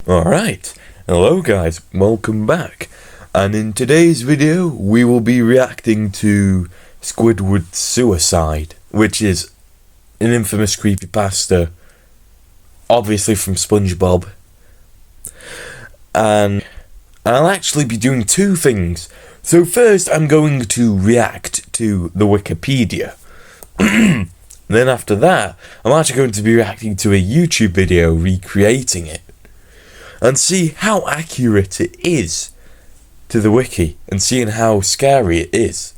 Alright, hello guys, welcome back. And in today's video, we will be reacting to Squidwards Suicide, which is an infamous creepypasta, obviously from Spongebob. And I'll actually be doing two things. So first, I'm going to react to the Wikipedia. Then after that, I'm actually going to be reacting to a YouTube video recreating it. And see how accurate it is to the wiki, and seeing how scary it is,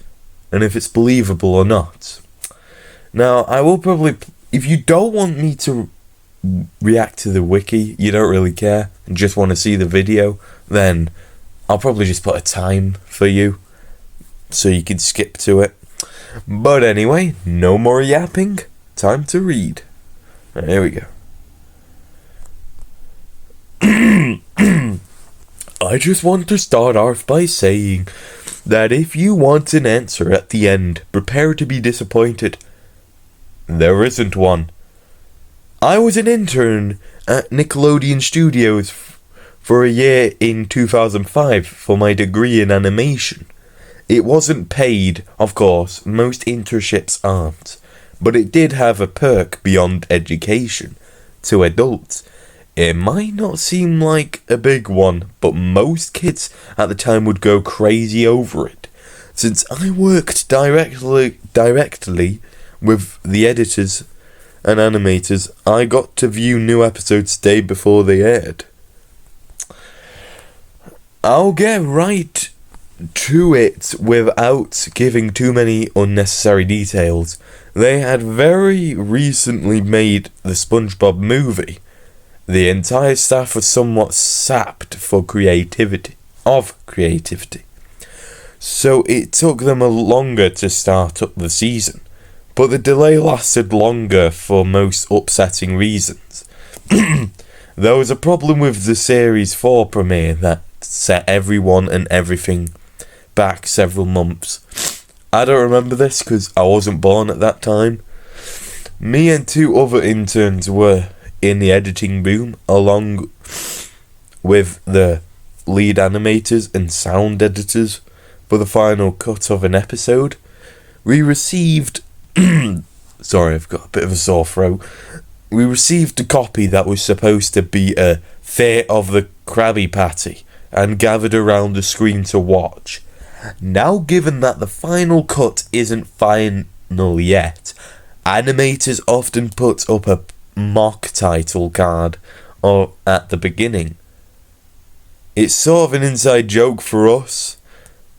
and if it's believable or not. Now, I will probably, if you don't want me to react to the wiki, you don't really care, and just want to see the video, then I'll probably just put a time for you, so you can skip to it. But anyway, no more yapping, time to read. Right, here we go. I just want to start off by saying that if you want an answer at the end, prepare to be disappointed. There isn't one. I was an intern at Nickelodeon Studios for a year in 2005 for my degree in animation. It wasn't paid, of course, most internships aren't, but it did have a perk beyond education to adults. It might not seem like a big one, but most kids at the time would go crazy over it. Since I worked directly with the editors and animators, I got to view new episodes day before they aired. I'll get right to it without giving too many unnecessary details. They had very recently made the Spongebob movie. The entire staff was somewhat sapped for creativity. So it took them longer to start up the season, but the delay lasted longer for most upsetting reasons. There was a problem with the Series 4 premiere that set everyone and everything back several months. I don't remember this because I wasn't born at that time. Me and two other interns were in the editing room, along with the lead animators and sound editors for the final cut of an episode. We received sorry, I've got a bit of a sore throat. We received a copy that was supposed to be a Fate of the Krabby Patty and gathered around the screen to watch. Now, given that the final cut isn't final yet, animators often put up a mock title card or at the beginning. It's sort of an inside joke for us,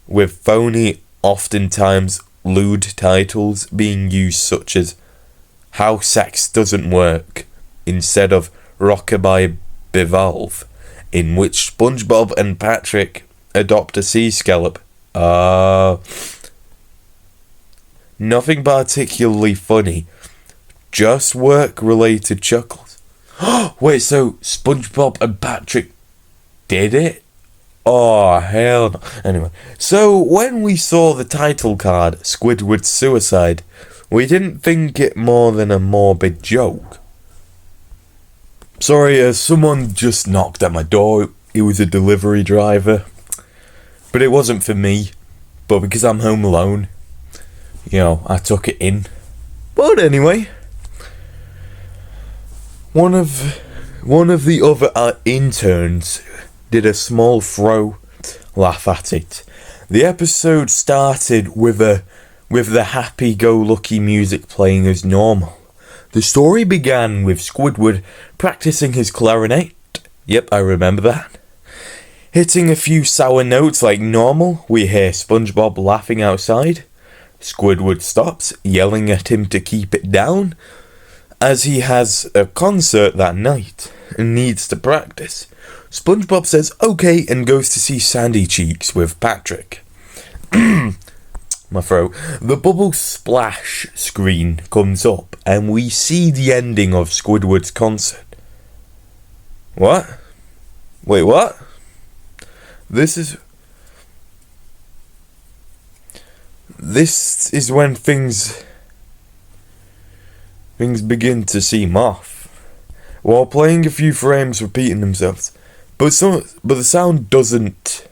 with phony, oftentimes lewd titles being used, such as How Sex Doesn't Work instead of Rockabye Bivalve, in which SpongeBob and Patrick adopt a sea scallop. Nothing particularly funny, just work-related chuckles. Wait, so SpongeBob and Patrick did it? Oh, hell no. Anyway, so when we saw the title card, Squidwards Suicide, we didn't think it more than a morbid joke. Sorry, someone just knocked at my door. It was a delivery driver. But it wasn't for me. But because I'm home alone, I took it in. But anyway, one of the other interns did a small laugh at it. The episode started with the happy-go-lucky music playing as normal. The story began with Squidward practicing his clarinet. Yep, I remember that. Hitting a few sour notes like normal, we hear SpongeBob laughing outside. Squidward stops, yelling at him to keep it down, as he has a concert that night and needs to practice. SpongeBob says okay and goes to see Sandy Cheeks with Patrick. My throat. The bubble splash screen comes up and we see the ending of Squidward's concert. What? Wait, what? This is when things begin to seem off. While playing a few frames repeating themselves, But the sound doesn't.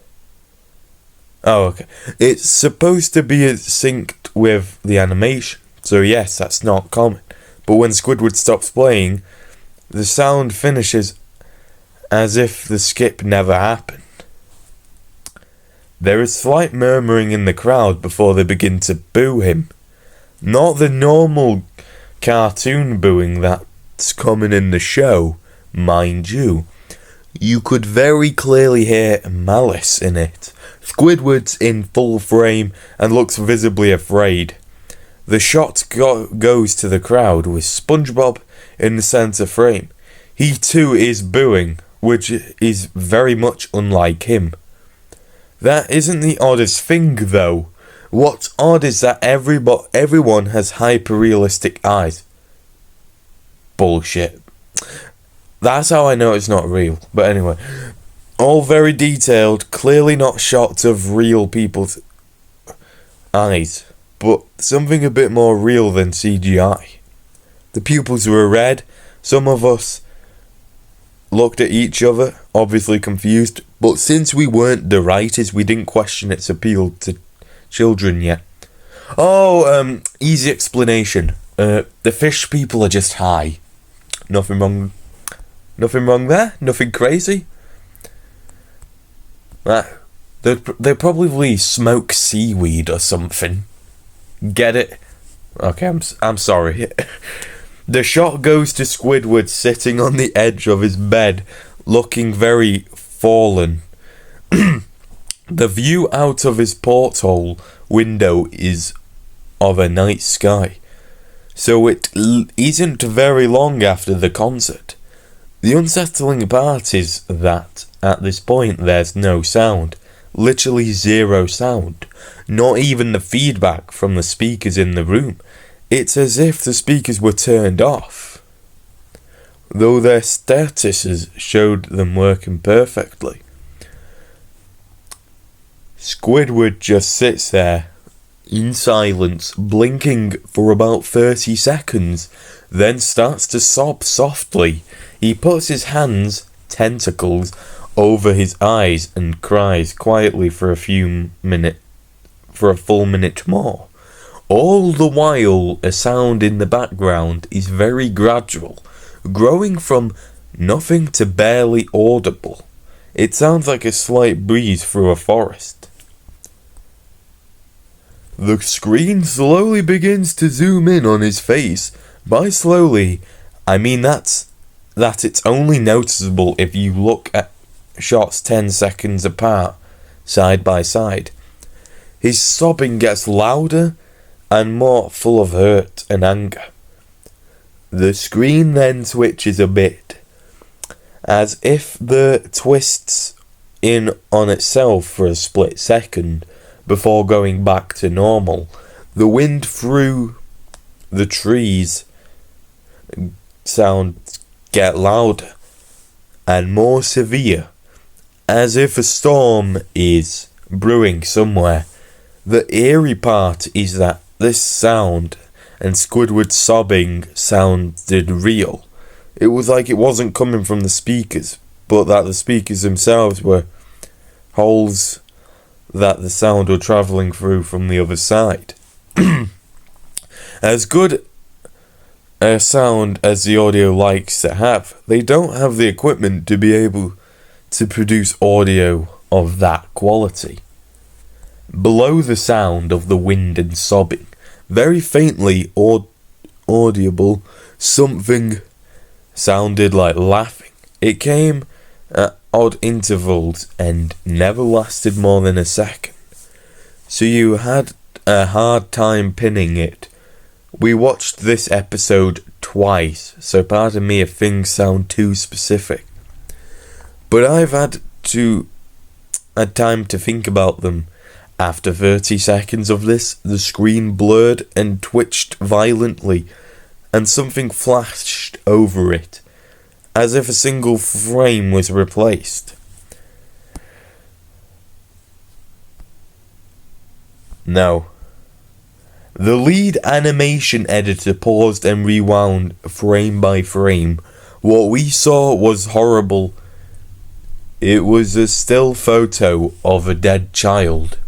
Oh, okay. It's supposed to be synced with the animation, so yes, that's not common. But when Squidward stops playing, the sound finishes as if the skip never happened. There is slight murmuring in the crowd before they begin to boo him. Not the normal cartoon booing that's common in the show, mind you. You could very clearly hear malice in it. Squidward's in full frame and looks visibly afraid. The shot goes to the crowd with Spongebob in the centre frame. He too is booing, which is very much unlike him. That isn't the oddest thing though. What's odd is that everyone has hyper-realistic eyes. Bullshit. That's how I know it's not real. But anyway, all very detailed, clearly not shots of real people's eyes, but something a bit more real than CGI. The pupils were red. Some of us looked at each other, obviously confused, but since we weren't the writers, we didn't question its appeal to children yet. Oh, easy explanation. The fish people are just high. Nothing wrong there? Nothing crazy? They probably smoke seaweed or something. Get it? Okay, I'm sorry. The shot goes to Squidward sitting on the edge of his bed, looking very fallen. The view out of his porthole window is of a night sky, so it isn't very long after the concert. The unsettling part is that at this point there's no sound, literally zero sound, not even the feedback from the speakers in the room. It's as if the speakers were turned off, though their statuses showed them working perfectly. Squidward just sits there, in silence, blinking for about 30 seconds, then starts to sob softly. He puts his hands, tentacles, over his eyes and cries quietly for a full minute more. All the while, a sound in the background is very gradual, growing from nothing to barely audible. It sounds like a slight breeze through a forest. The screen slowly begins to zoom in on his face. By slowly, I mean that it's only noticeable if you look at shots 10 seconds apart, side by side. His sobbing gets louder and more full of hurt and anger. The screen then twitches a bit, as if the twists in on itself for a split second before going back to normal. The wind through the trees sounds get louder and more severe, as if a storm is brewing somewhere. The eerie part is that this sound and Squidward's sobbing sounded real. It was like it wasn't coming from the speakers, but that the speakers themselves were holes that the sound were travelling through from the other side. As good a sound as the audio likes to have, they don't have the equipment to be able to produce audio of that quality. Below the sound of the wind and sobbing, very faintly audible, something sounded like laughing. It came at odd intervals and never lasted more than a second, so you had a hard time pinning it. We watched this episode twice, so pardon me if things sound too specific, but I've had time to think about them. After 30 seconds of this, the screen blurred and twitched violently, and something flashed over it, as if a single frame was replaced. No. The lead animation editor paused and rewound frame by frame. What we saw was horrible It was a still photo of a dead child.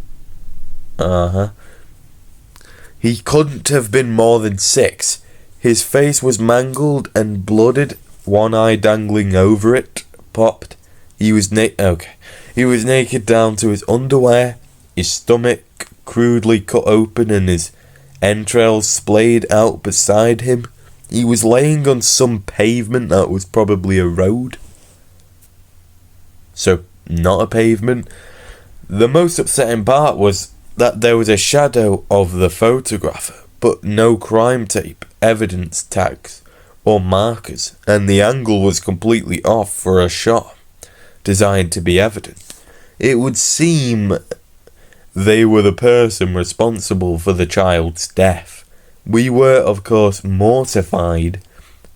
He couldn't have been more than 6. His face was mangled and blooded, one eye dangling over it, popped. He was He was naked down to his underwear, his stomach crudely cut open and his entrails splayed out beside him. He was laying on some pavement that was probably a road. So, not a pavement. The most upsetting part was that there was a shadow of the photographer, but no crime tape, evidence tags, or markers, and the angle was completely off for a shot designed to be evident. It would seem they were the person responsible for the child's death. We were, of course, mortified,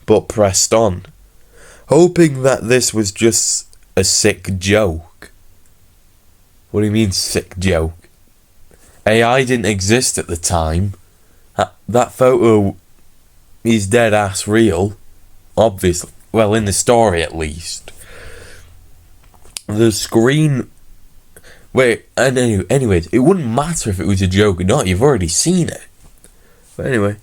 but pressed on, hoping that this was just a sick joke. What do you mean, sick joke? AI didn't exist at the time. That photo is dead ass real. Obviously. Well, in the story at least. The screen... Wait, anyways, it wouldn't matter if it was a joke or not. You've already seen it. But anyway.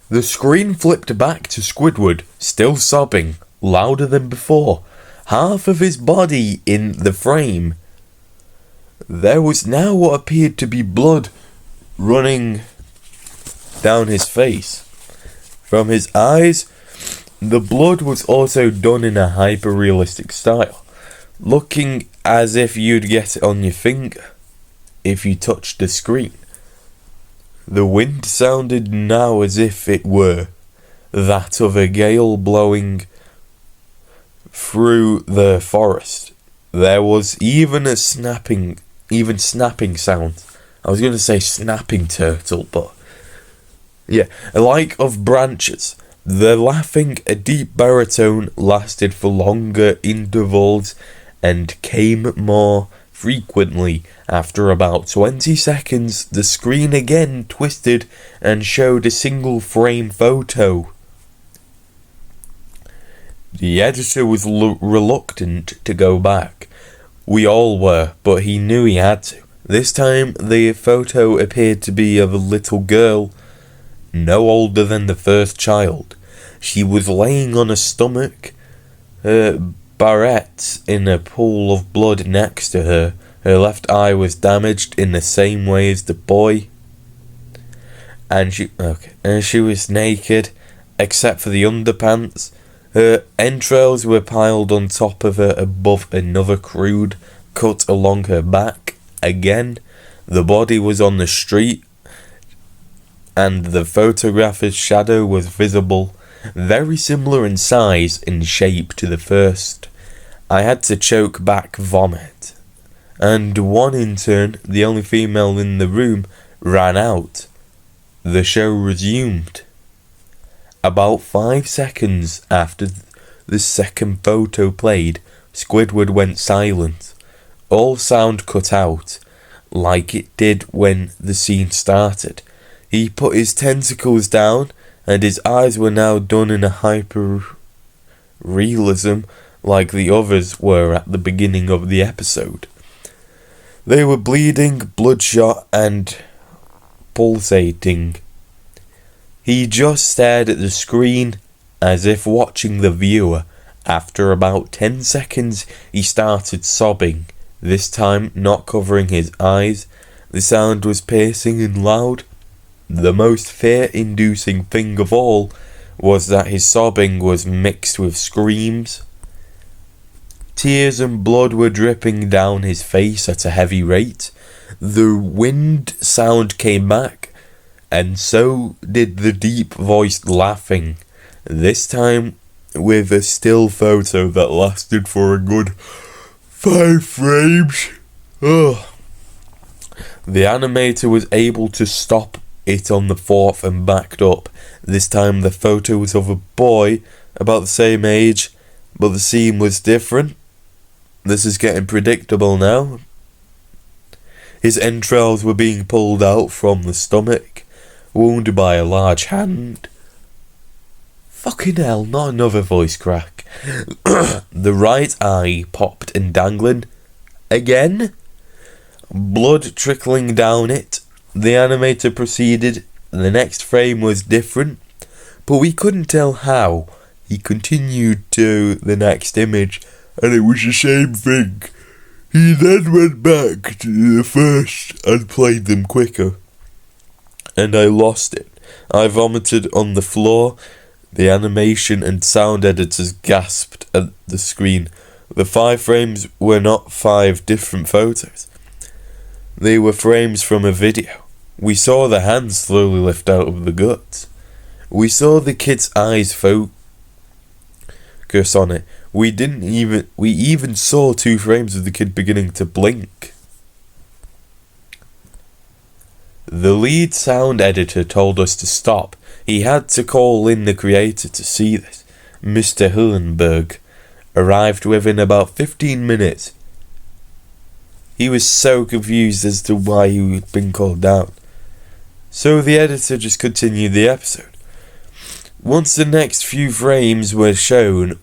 The screen flipped back to Squidward, still sobbing, louder than before. Half of his body in the frame. There was now what appeared to be blood running down his face. From his eyes, the blood was also done in a hyper-realistic style, looking as if you'd get it on your finger if you touched the screen. The wind sounded now as if it were that of a gale blowing through the forest. There was even snapping sounds. I was going to say snapping turtle, but yeah, like of branches. The laughing, a deep baritone, lasted for longer intervals and came more frequently. After about 20 seconds, the screen again twisted and showed a single frame photo. The editor was reluctant to go back. We all were, but he knew he had to. This time, the photo appeared to be of a little girl, no older than the first child. She was laying on her stomach, her barrette in a pool of blood next to her. Her left eye was damaged in the same way as the boy. And she was naked, except for the underpants. Her entrails were piled on top of her above another crude cut along her back. Again, the body was on the street, and the photographer's shadow was visible, very similar in size and shape to the first. I had to choke back vomit, and one intern, the only female in the room, ran out. The show resumed. About 5 seconds after the second photo played, Squidward went silent. All sound cut out, like it did when the scene started. He put his tentacles down, and his eyes were now done in a hyper-realism like the others were at the beginning of the episode. They were bleeding, bloodshot, and pulsating. He just stared at the screen as if watching the viewer. After about 10 seconds, he started sobbing, this time not covering his eyes. The sound was piercing and loud. The most fear-inducing thing of all was that his sobbing was mixed with screams. Tears and blood were dripping down his face at a heavy rate. The wind sound came back, and so did the deep-voiced laughing, this time with a still photo that lasted for a good 5 frames. Ugh. The animator was able to stop it on the 4th and backed up. This time the photo was of a boy about the same age, but the scene was different. This is getting predictable now. His entrails were being pulled out from the stomach, wounded by a large hand. Fucking hell, not another voice crack. The right eye popped and dangling. Again? Blood trickling down it. The animator proceeded. The next frame was different, but we couldn't tell how. He continued to the next image, and it was the same thing. He then went back to the first and played them quicker. And I lost it. I vomited on the floor. The animation and sound editors gasped at the screen. The 5 frames were not 5 different photos. They were frames from a video. We saw the hands slowly lift out of the guts. We saw the kid's eyes focus on it. We even saw 2 frames of the kid beginning to blink. The lead sound editor told us to stop. He had to call in the creator to see this. Mr. Hillenberg arrived within about 15 minutes. He was so confused as to why he had been called down. So the editor just continued the episode. Once the next few frames were shown,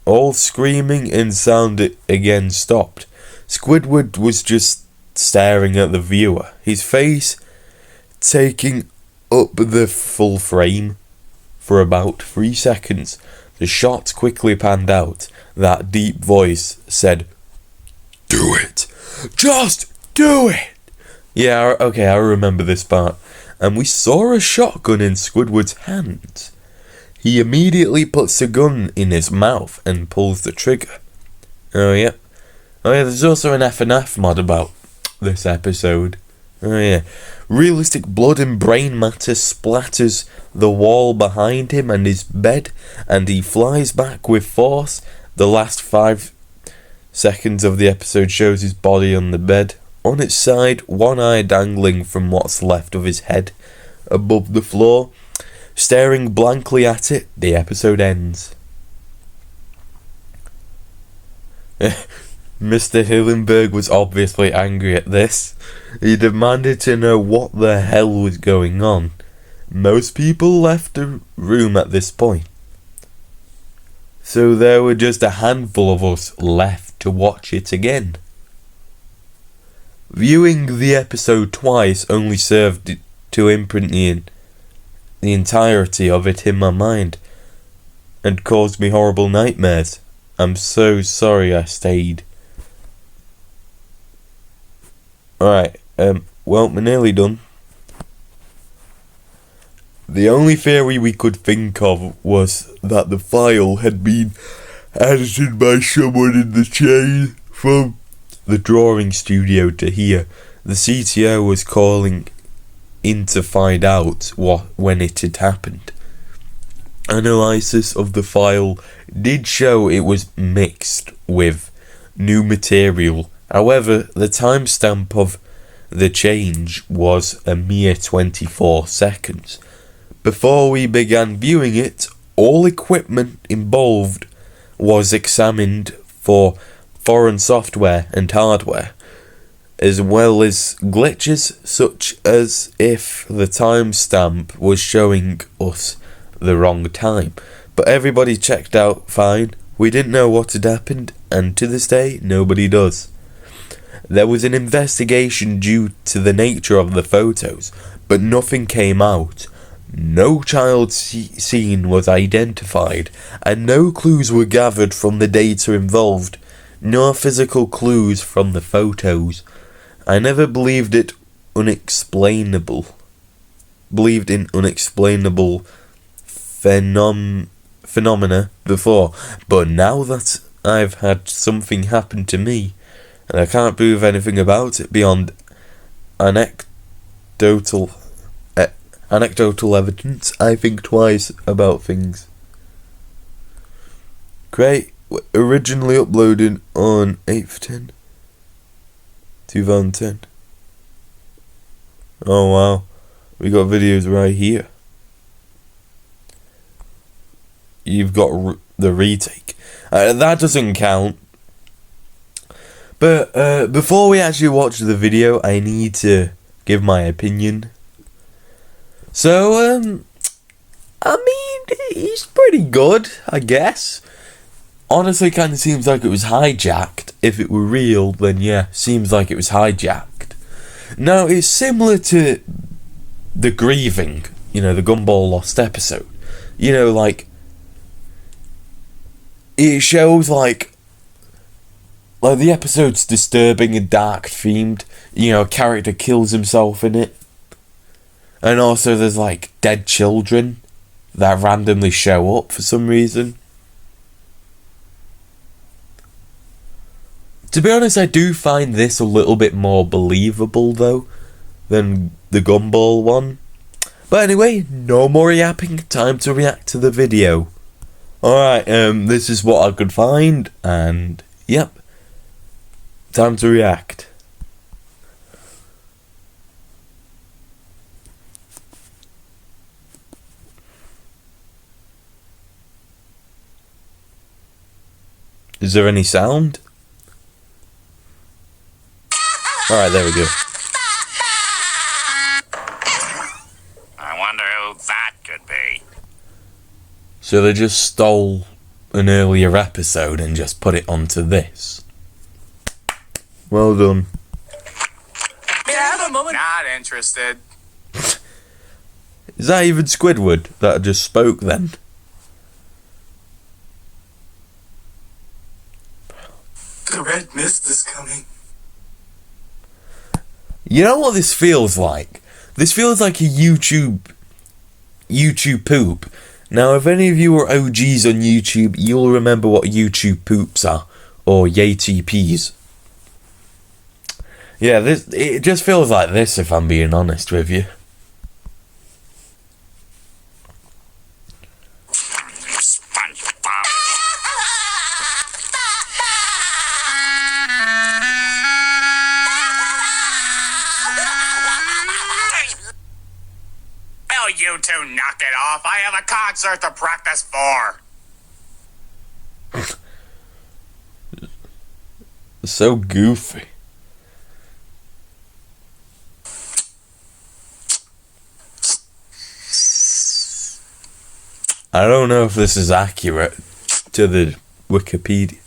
all screaming and sound again stopped. Squidward was just staring at the viewer, his face taking up the full frame. For about 3 seconds, the shot quickly panned out. That deep voice said, "Do it! Just do it!" Yeah, okay, I remember this part. And we saw a shotgun in Squidward's hands. He immediately puts the gun in his mouth and pulls the trigger. Oh yeah, there's also an FNF mod about this episode. Oh yeah. Realistic blood and brain matter splatters the wall behind him and his bed, and he flies back with force. The last 5 seconds of the episode shows his body on the bed, on its side, one eye dangling from what's left of his head above the floor. Staring blankly at it, the episode ends. Mr. Hillenberg was obviously angry at this. He demanded to know what the hell was going on. Most people left the room at this point, so there were just a handful of us left to watch it again. Viewing the episode twice only served to imprint the entirety of it in my mind, and caused me horrible nightmares. I'm so sorry I stayed. Alright, well, we're nearly done. The only theory we could think of was that the file had been edited by someone in the chain from the drawing studio to here. The CTO was calling in to find out when it had happened. Analysis of the file did show it was mixed with new material. However, the timestamp of the change was a mere 24 seconds. Before we began viewing it, all equipment involved was examined for foreign software and hardware, as well as glitches such as if the timestamp was showing us the wrong time. But everybody checked out fine. We didn't know what had happened, and to this day, nobody does. There was an investigation due to the nature of the photos, but nothing came out. No child scene was identified, and no clues were gathered from the data involved, nor physical clues from the photos. I never believed in unexplainable phenomena before, but now that I've had something happen to me, and I can't prove anything about it beyond anecdotal evidence, I think twice about things. Great. Originally uploaded on 8/10/2010. Oh wow, we got videos right here. You've got the retake. That doesn't count. But before we actually watch the video, I need to give my opinion. So, I mean, He's pretty good, I guess. Honestly, kind of seems like it was hijacked. If it were real, then yeah, seems like it was hijacked. Now, it's similar to the grieving, the Gumball Lost episode. Like, it shows, like the episode's disturbing and dark themed. A character kills himself in it. And also there's, like, dead children that randomly show up for some reason. To be honest, I do find this a little bit more believable, though, than the Gumball one. But anyway, no more yapping, time to react to the video. Alright, this is what I could find, and, yep, time to react. Is there any sound? Alright, there we go. I wonder who that could be. So they just stole an earlier episode and just put it onto this. Well done. Yeah, have a moment. Not interested. Is that even Squidward that just spoke then? The red mist is coming. You know what this feels like? This feels like a YouTube poop. Now, if any of you are OGs on YouTube, you'll remember what YouTube poops are, or YTPs. Yeah, it just feels like this, if I'm being honest with you. Spongebob. Will you two knock it off? I have a concert to practice for. So goofy. I don't know if this is accurate to the Wikipedia.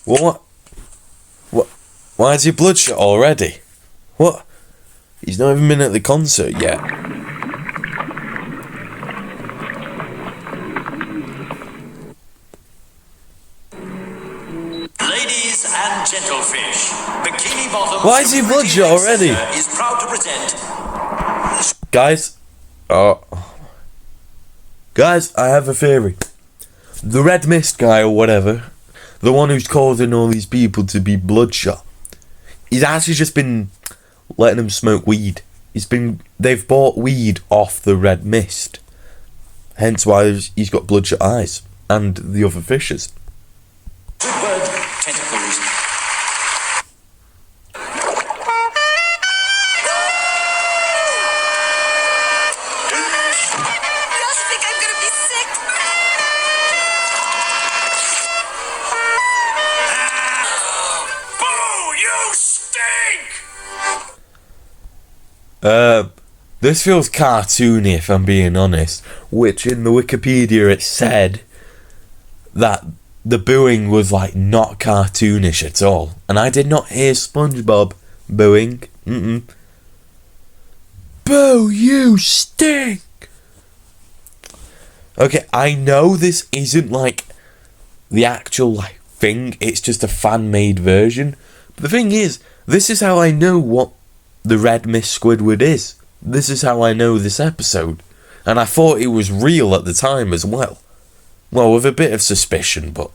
What? Why is he bloodshot already? What? He's not even been at the concert yet. Ladies and gentlefish, Bikini Bottom. Why is he bloodshot already? Is proud to present. Guys, I have a theory. The Red Mist guy or whatever, the one who's causing all these people to be bloodshot, he's actually just been letting them smoke weed. They've bought weed off the Red Mist. Hence why he's got bloodshot eyes. And the other fishes. Squidward tentacles. This feels cartoony if I'm being honest, which in the Wikipedia it said that the booing was like not cartoonish at all, and I did not hear Spongebob booing. Boo, you stink! Okay, I know this isn't like the actual like thing, it's just a fan-made version, but the thing is, this is how I know what the Red Mist Squidward is. This is how I know this episode. And I thought it was real at the time as well. Well, with a bit of suspicion, but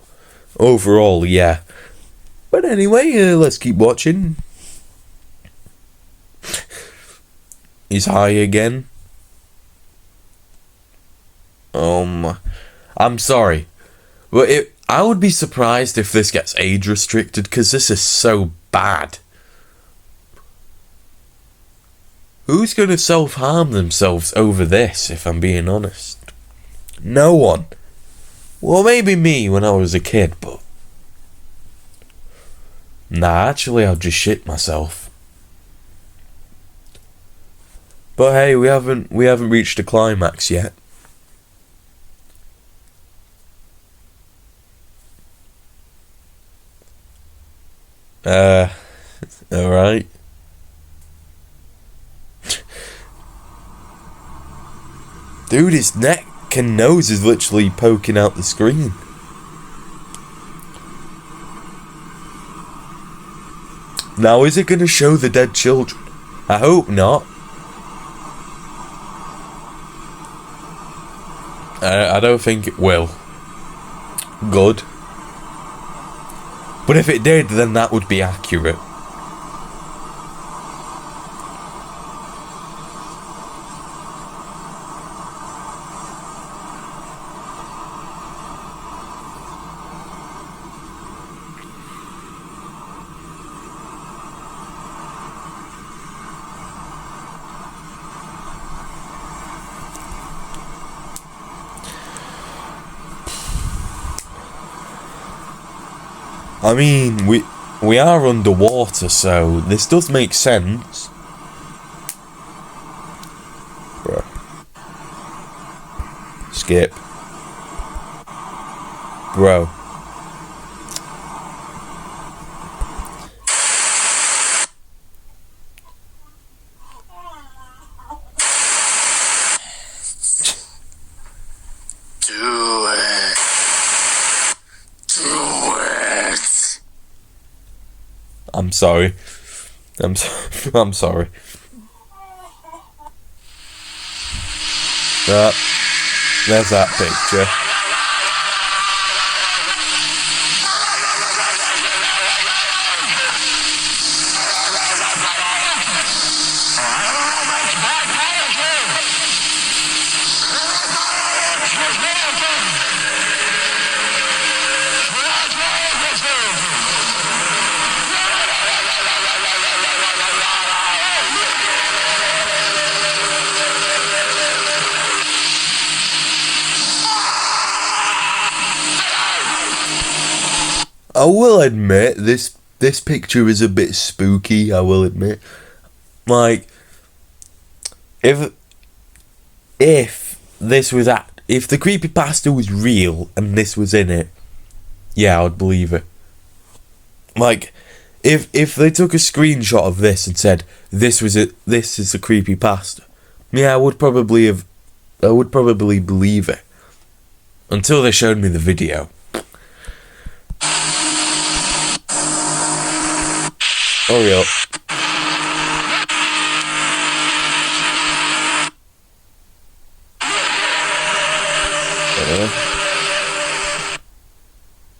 overall, yeah. But anyway, let's keep watching. He's high again. I'm sorry. But I would be surprised if this gets age restricted, because this is so bad. Who's going to self-harm themselves over this, if I'm being honest? No one. Well, maybe me when I was a kid, but... Nah, actually I'll just shit myself. But hey, we haven't reached a climax yet. Alright. Dude, his neck and nose is literally poking out the screen. Now, is it going to show the dead children? I hope not. I don't think it will. Good. But if it did, then that would be accurate. I mean, we are underwater, so this does make sense. Bruh. Skip. Bro. Do it. Do it. I'm sorry. I'm sorry. There's that picture. I will admit, this picture is a bit spooky, I will admit. Like, if this was if the creepypasta was real and this was in it, yeah, I would believe it. Like, if they took a screenshot of this and said, this is a creepypasta, yeah, I would probably believe it. Until they showed me the video. Hurry up.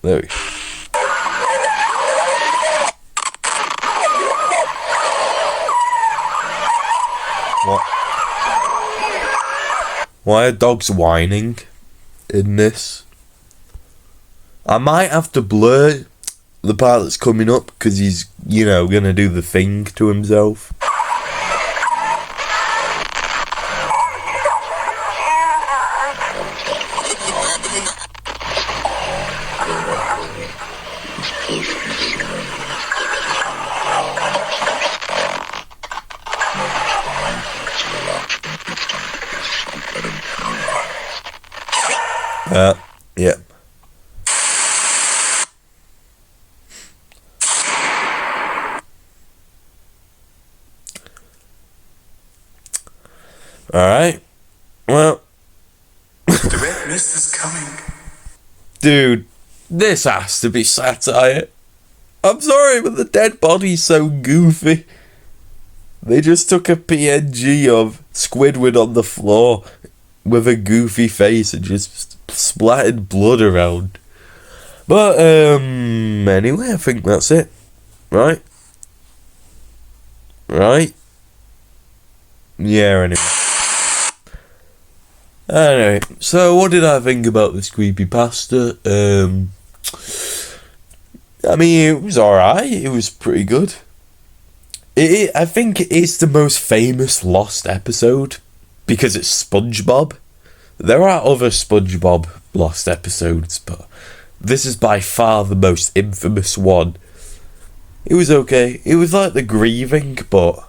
There we go. What? Why are dogs whining in this? I might have to blur the part that's coming up because he's, gonna do the thing to himself. Yep. Alright. Well. The red mist is coming. Dude, this has to be satire. I'm sorry, but the dead body's so goofy. They just took a PNG of Squidward on the floor with a goofy face and just splattered blood around. But, anyway, I think that's it. Right? Right? Yeah, anyway. Anyway, so what did I think about this creepypasta? I mean, it was alright. It was pretty good. I think it's the most famous lost episode because it's SpongeBob. There are other SpongeBob lost episodes, but this is by far the most infamous one. It was okay. It was like the grieving, but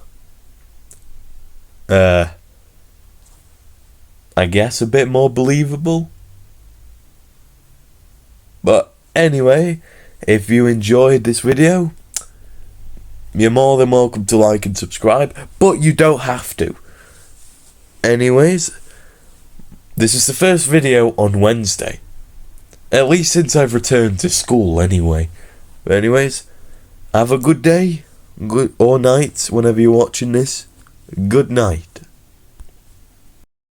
I guess a bit more believable. But anyway, if you enjoyed this video, You're more than welcome to like and subscribe, but you don't have to. Anyways, this is the first video on Wednesday. At least since I've returned to school anyway. But anyways, have a good day, or night, whenever you're watching this. Good night.